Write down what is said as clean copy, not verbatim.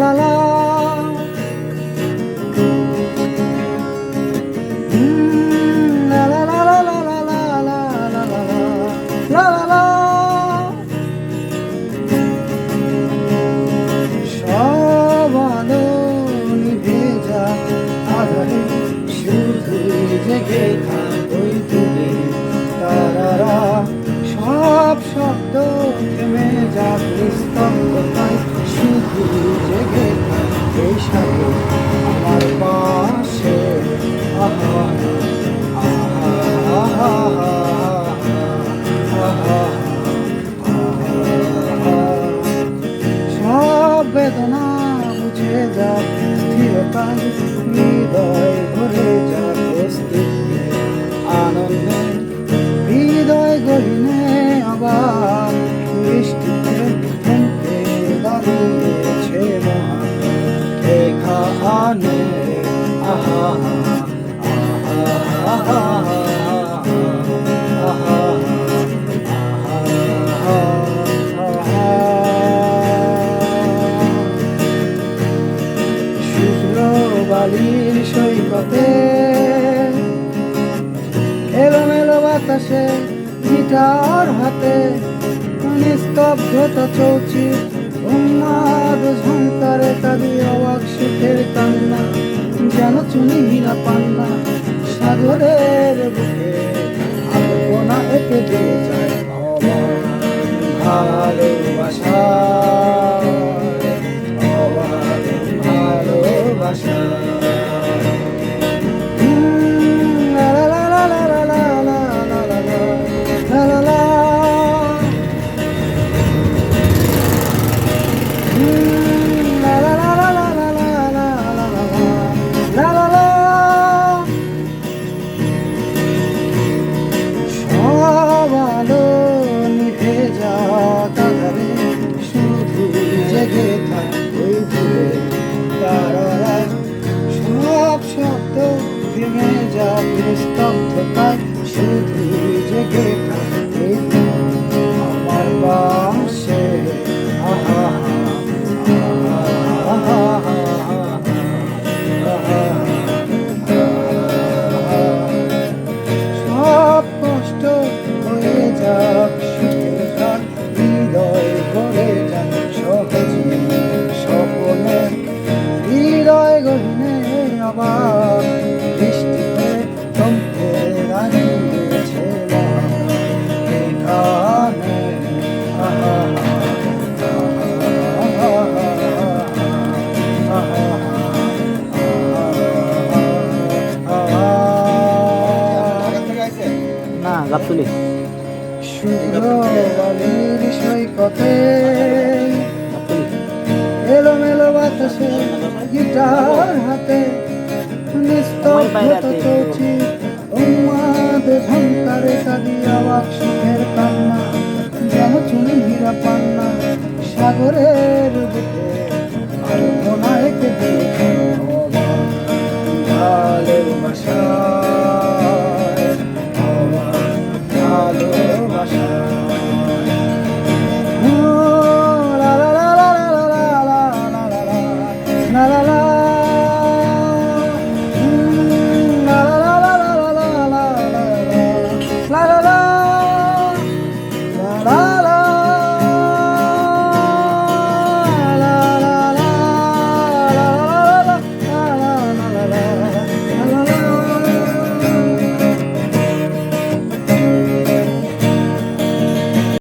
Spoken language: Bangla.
লা লা লা লা লা লা লা লা লা লা লা লা লা লা। সব আলো নিভে যায় আধারে, শুধুই জেগে থাকোই দূরে তারারা। সব শব্দ থেমে যাক নিস্তব্ধতায়, শুধুই জেগে থাকোই সাথে আমার পাশে। আহা আহা আহা আহা আহা। সব বেদনা মুছে যাক স্থিরতায়, হৃদয় ভরে যাক অস্তিত্বে আনন্দে। হৃদয় গহীনে আবার বৃষ্টিতে থমকে দাঁড়িয়েছে মহান এখানে। আহা আহা আহা বালির সৈকতে এলোমেলো বাতাসে গিটার হাতে, নিস্তব্ধতা চৌচি উন্মাদ ঝঙ্কারে কাঁদি অবাক সুখের কান্না, যেন চুনি হীরা পান্না সাগরের বুকে আলপনা এঁকে দিয়ে যায় ভালোবাসা ভালোবাসা। সব আলো নিভে যাক আধারে, শুধু জেগে থাকোই দূরে তারারা। সব শব্দ থেমে যাক নিস্তব্ধতায়, শুধু জেগে থাকোই আমার পাশে। আহা আহা আহা। সব কষ্ট হয়ে যাক সুখের গান, হৃদয় ভরে যাক সহজে স্বপ্নে। হৃদয় গহীনে আবার বৃষ্টিতে থমকে দাঁড়িয়েছে মহান এখানে। আহা না গাবতলি বালির সৈকতে এলোমেলো বাতাসে গিটার হাতে, নিস্তব্ধতা চৌচি উন্মাদ ঝঙ্কারে কাঁদি অবাক সুখের কান্না, যেন চুনি হীরা পান্না সাগরের বুকে